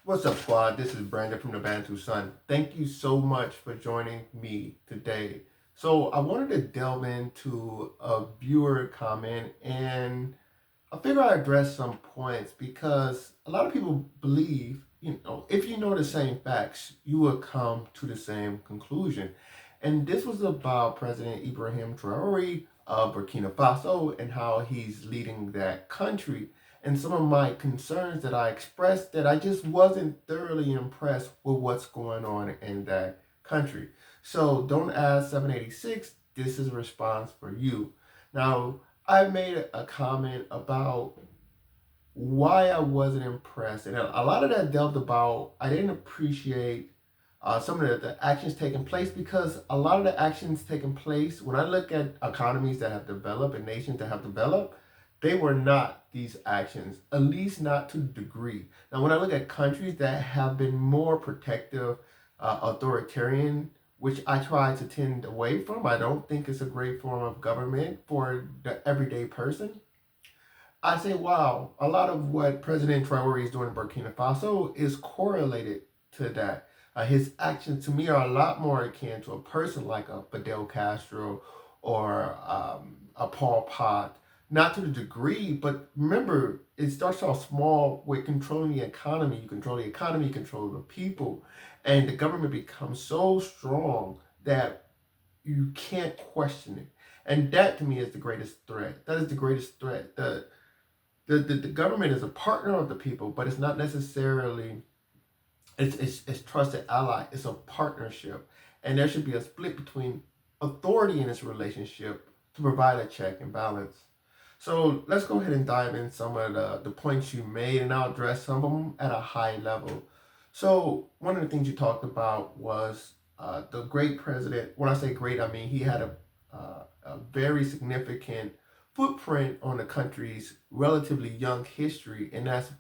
What's up, squad? This is Brandon from the Bantu Sun. Thank you so much for joining me today. So, I wanted to delve into a viewer comment and I figure I address some points because a lot of people believe, if you know the same facts, you will come to the same conclusion. And this was about President Ibrahim Traore of Burkina Faso and how he's leading that country. And some of my concerns that I expressed that I just wasn't thoroughly impressed with what's going on in that country. So don't ask 786. This is a response for you. Now, I made a comment about why I wasn't impressed, and a lot of that dealt about I didn't appreciate some of the actions taking place because a lot of the actions taking place, when I look at economies that have developed and nations that have developed, they were not these actions, at least not to the degree. Now, when I look at countries that have been more protective, authoritarian, which I try to tend away from, I don't think it's a great form of government for the everyday person. I say, wow, a lot of what President Traore is doing in Burkina Faso is correlated to that. His actions to me are a lot more akin to a person like a Fidel Castro or a Paul Pot. Not to the degree, but remember, it starts off small with controlling the economy. You control the economy, you control the people, and the government becomes so strong that you can't question it. And that to me is the greatest threat. That is the greatest threat. The government is a partner of the people, but it's not necessarily it's trusted ally. It's a partnership, and there should be a split between authority in this relationship to provide a check and balance. So let's go ahead and dive in some of the points you made, and I'll address some of them at a high level. So one of the things you talked about was the great president. When I say great, I mean he had a very significant footprint on the country's relatively young history, and that's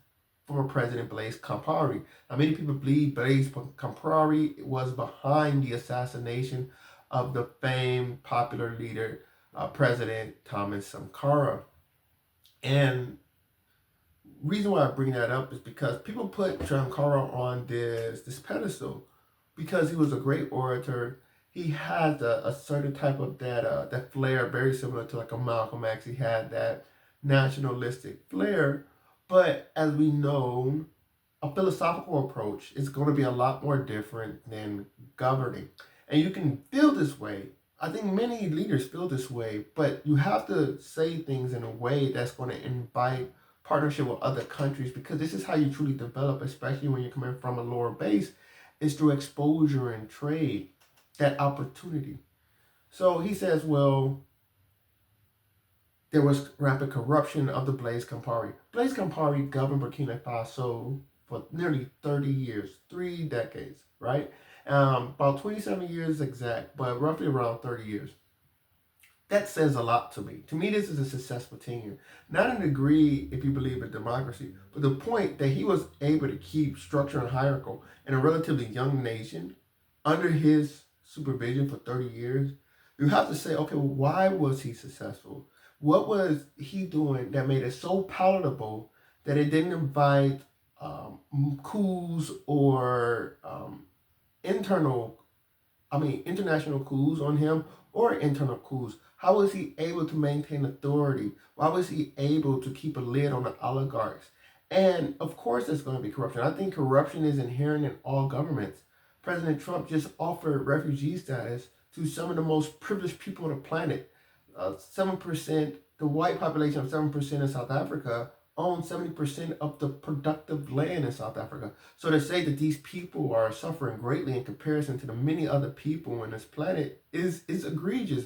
former President Blaise Compaoré. Now, many people believe Blaise Compaoré was behind the assassination of the famed popular leader, President Thomas Sankara. And reason why I bring that up is because people put Sankara on this pedestal because he was a great orator. He had a certain type of that flair, very similar to like a Malcolm X. He had that nationalistic flair, but as we know, a philosophical approach is going to be a lot more different than governing, and you can feel this way. I think many leaders feel this way, but you have to say things in a way that's going to invite partnership with other countries because this is how you truly develop, especially when you're coming from a lower base, is through exposure and trade, that opportunity. So he says, well, there was rapid corruption of the Blaise Compaoré. Blaise Compaoré governed Burkina Faso for nearly 30 years, 3 decades, right? About 27 years exact, but roughly around 30 years. That says a lot to me. To me, this is a successful tenure. Not an degree if you believe in democracy, but the point that he was able to keep structure and hierarchy in a relatively young nation under his supervision for 30 years. You have to say, okay, well, why was he successful? What was he doing that made it so palatable that it didn't invite coups or internal international coups on him or internal coups? How was he able to maintain authority? Why was he able to keep a lid on the oligarchs? And of course, there's going to be corruption. I think corruption is inherent in all governments. President Trump just offered refugee status to some of the most privileged people on the planet. 7%, the white population of 7% in South Africa own 70% of the productive land in South Africa. So to say that these people are suffering greatly in comparison to the many other people on this planet is egregious.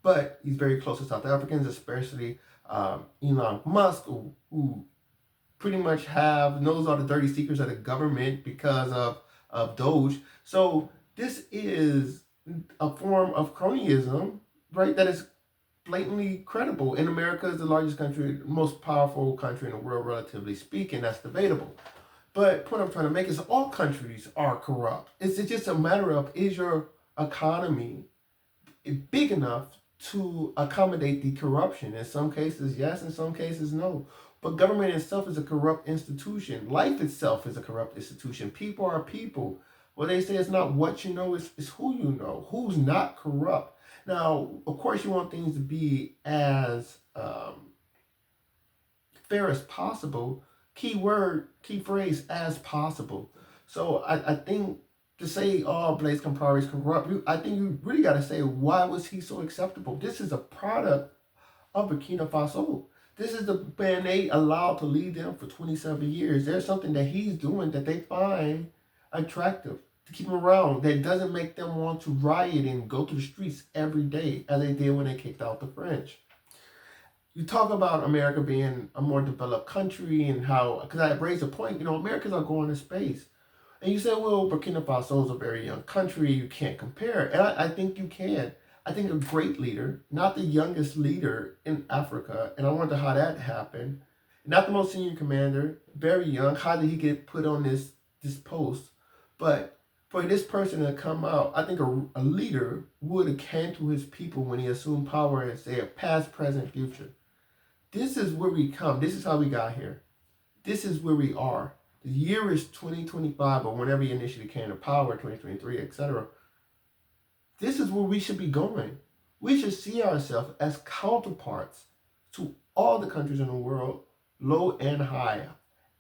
But he's very close to South Africans, especially Elon Musk, who pretty much knows all the dirty secrets of the government because of Doge. So this is a form of cronyism, right? That is blatantly credible. And America is the largest country, most powerful country in the world, relatively speaking. That's debatable. But the point I'm trying to make is all countries are corrupt. It's just a matter of, is your economy big enough to accommodate the corruption? In some cases, yes. In some cases, no. But government itself is a corrupt institution. Life itself is a corrupt institution. People are people. Well, they say it's not what you know, it's who you know. Who's not corrupt? Now, of course, you want things to be as fair as possible. Key word, key phrase, as possible. So I think to say, oh, Blaise Compaoré is corrupt, I think you really got to say, why was he so acceptable? This is a product of Burkina Faso. This is the man they allowed to lead them for 27 years. There's something that he's doing that they find attractive to keep him around that doesn't make them want to riot and go to the streets every day as they did when they kicked out the French. You talk about America being a more developed country and how, because I raised a point, Americans are going to space. And you say, well, Burkina Faso is a very young country, you can't compare. And I think you can. I think a great leader, not the youngest leader in Africa, and I wonder how that happened. Not the most senior commander, very young. How did he get put on this post? But for this person to come out, I think a leader would have came to his people when he assumed power and said, past, present, future. This is where we come. This is how we got here. This is where we are. The year is 2025, or whenever he initially came to power, 2023, etc. This is where we should be going. We should see ourselves as counterparts to all the countries in the world, low and high,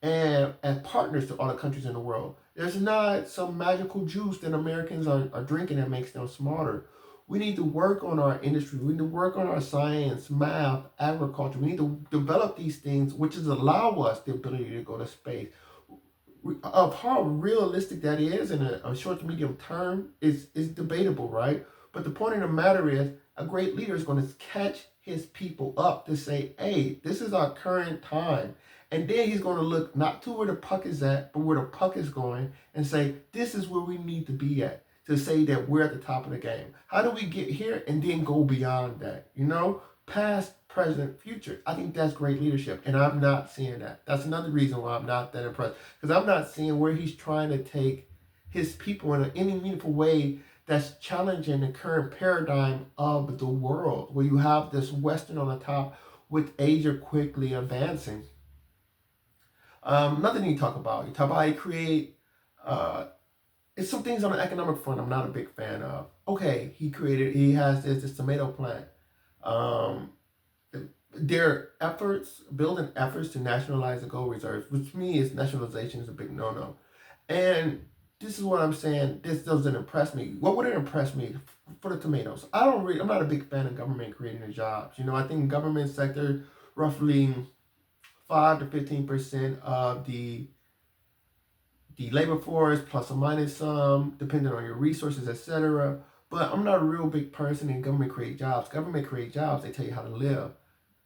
and as partners to all the countries in the world. There's not some magical juice that Americans are drinking that makes them smarter. We need to work on our industry. We need to work on our science, math, agriculture. We need to develop these things, which is allow us the ability to go to space. Of how realistic that is in a short to medium term is debatable, right? But the point of the matter is, a great leader is going to catch his people up to say, hey, this is our current time. And then he's going to look not to where the puck is at, but where the puck is going and say, this is where we need to be at, to say that we're at the top of the game. How do we get here and then go beyond that? Past, present, future. I think that's great leadership, and I'm not seeing that. That's another reason why I'm not that impressed, because I'm not seeing where he's trying to take his people in any meaningful way that's challenging the current paradigm of the world, where you have this Western on the top with Asia quickly advancing. Nothing you talk about. You talk about how you create. It's some things on the economic front I'm not a big fan of. Okay, he has this tomato plant. Their building efforts to nationalize the gold reserves, which to me is nationalization is a big no-no. And this is what I'm saying. This doesn't impress me. What would it impress me for the tomatoes? I'm not a big fan of government creating the jobs. I think government sector roughly 5 to 15% of the labor force, plus or minus some, depending on your resources, etc. But I'm not a real big person in government create jobs. Government create jobs, they tell you how to live.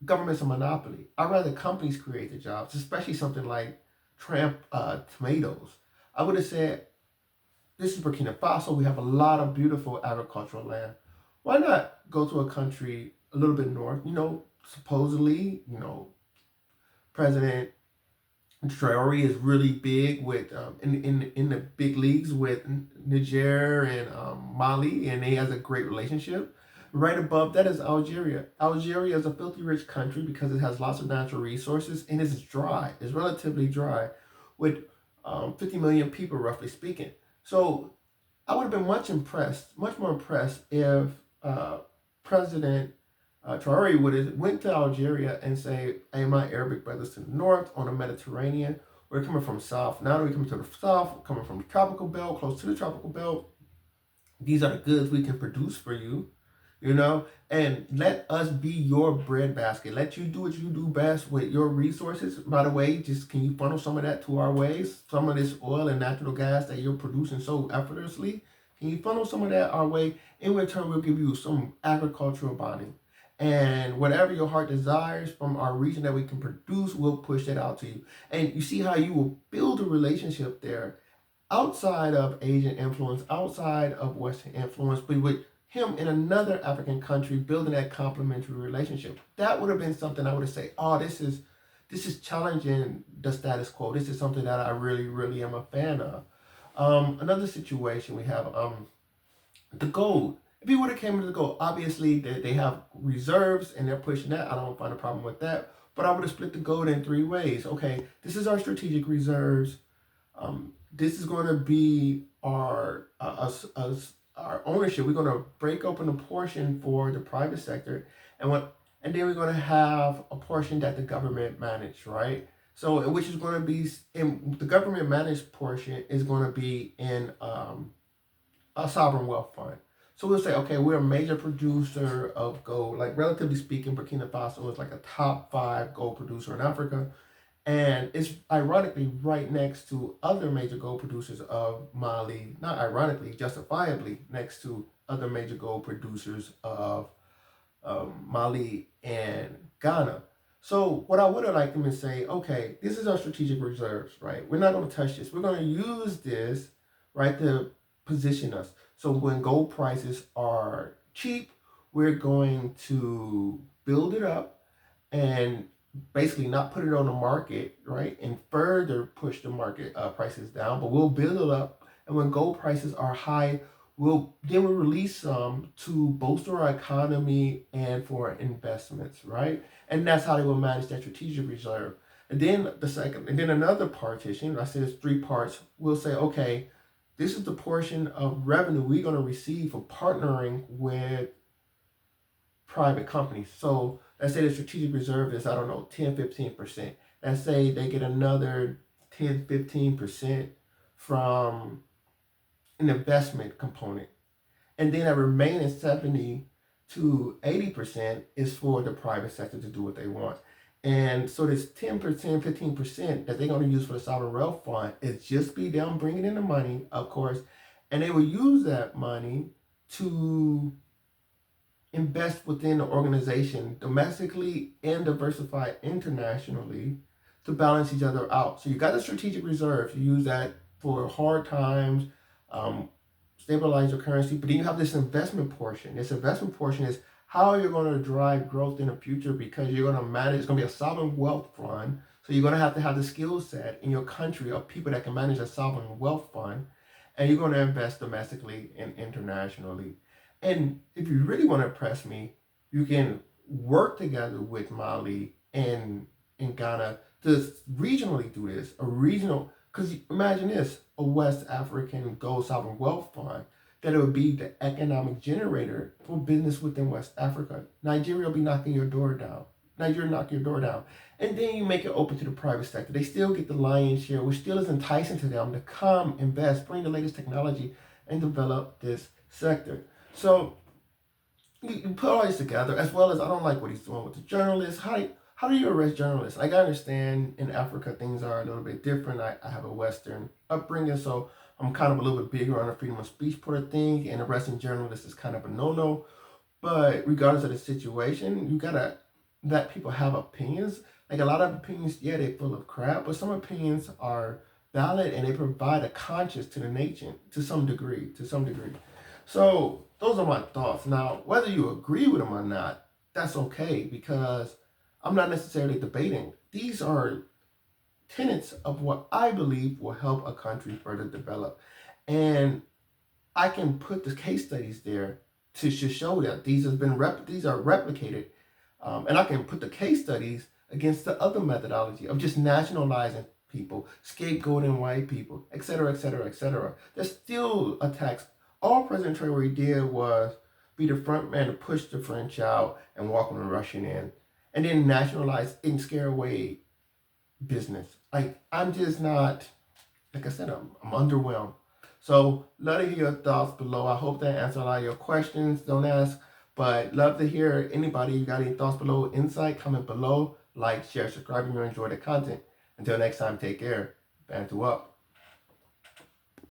Government's a monopoly. I'd rather companies create the jobs, especially something like tomatoes. I would have said, this is Burkina Faso. We have a lot of beautiful agricultural land. Why not go to a country a little bit north? Supposedly, President Traore is really big with in the big leagues with Niger and Mali, and he has a great relationship. Right above that is Algeria. Algeria is a filthy rich country because it has lots of natural resources, and it's dry. It's relatively dry, with 50 million people, roughly speaking. So I would have been much more impressed if President Traore would have went to Algeria and say, hey, my Arabic brothers to the north on the Mediterranean, we're coming from south. Now that we're coming to the south, we're coming from the tropical belt, close to the tropical belt. These are the goods we can produce for you, and let us be your bread basket. Let you do what you do best with your resources. By the way, just can you funnel some of that to our ways? Some of this oil and natural gas that you're producing so effortlessly, can you funnel some of that our way? In return, we'll give you some agricultural bonding. And whatever your heart desires from our region that we can produce, we'll push that out to you. And you see how you will build a relationship there outside of Asian influence, outside of Western influence, but with him in another African country building that complementary relationship. That would have been something I would have said, oh, this is challenging the status quo. This is something that I really, really am a fan of. Another situation we have, the gold. If he would have came to the gold, obviously they have reserves and they're pushing that. I don't find a problem with that. But I would have split the gold in three ways. Okay, this is our strategic reserves. This is going to be our ownership. We're going to break open a portion for the private sector, and then we're going to have a portion that the government manage, right? So, which is going to be in the government managed portion is going to be in a sovereign wealth fund. So we'll say, okay, we're a major producer of gold. Like relatively speaking, Burkina Faso is like a top 5 gold producer in Africa, and it's ironically right next to other major gold producers of Mali. Not ironically, justifiably next to other major gold producers of Mali and Ghana. So what I would have liked them to say, okay, this is our strategic reserves, right? We're not going to touch this. We're going to use this, right, to position us. So when gold prices are cheap, we're going to build it up and basically not put it on the market, right, and further push the market prices down. But we'll build it up, and when gold prices are high, we'll release some to bolster our economy and for investments, right? And that's how they will manage that strategic reserve. And then another partition. I said it's 3 parts. We'll say, okay, this is the portion of revenue we're going to receive for partnering with private companies. So let's say the strategic reserve is, I don't know, 10-15%. Let's say they get another 10-15% from an investment component. And then a remaining 70-80% is for the private sector to do what they want. And so this 10%, 15% that they're going to use for the sovereign wealth fund is just be them bringing in the money, of course, and they will use that money to invest within the organization domestically and diversify internationally to balance each other out. So you got the strategic reserve. You use that for hard times, stabilize your currency. But then you have this investment portion. This investment portion is how you're going to drive growth in the future, because you're going to manage. It's going to be a sovereign wealth fund. So you're going to have the skill set in your country of people that can manage a sovereign wealth fund, and you're going to invest domestically and internationally. And if you really want to impress me, you can work together with Mali and Ghana to regionally do this. A regional, because imagine this, a West African gold sovereign wealth fund, that it would be the economic generator for business within West Africa. Nigeria will be knocking your door down. Nigeria knock your door down. And then you make it open to the private sector. They still get the lion's share, which still is enticing to them to come, invest, bring the latest technology, and develop this sector. So you put all this together, as well as I don't like what he's doing with the journalists. How do you arrest journalists? Like, I understand in Africa things are a little bit different. I have a Western upbringing, so I'm kind of a little bit bigger on the freedom of speech part of thing, and arresting journalists is kind of a no-no. But regardless of the situation, you gotta let people have opinions. Like, a lot of opinions, yeah, they're full of crap, but some opinions are valid and they provide a conscience to the nation to some degree. So those are my thoughts. Now, whether you agree with them or not, that's okay, because I'm not necessarily debating. These are tenets of what I believe will help a country further develop. And I can put the case studies there to show that these are replicated. And I can put the case studies against the other methodology of just nationalizing people, scapegoating white people, etc., etc., etc. There's still attacks. All President Traore did was be the front man to push the French out and welcome the Russian in, and then nationalize and scare away business. Like, I'm just not, like I said, I'm underwhelmed. So love to hear your thoughts below. I hope that answered a lot of your questions. Don't ask, but love to hear anybody. You got any thoughts below, insight, comment below, like, share, subscribe if you enjoy the content. Until next time, take care. Bantu up.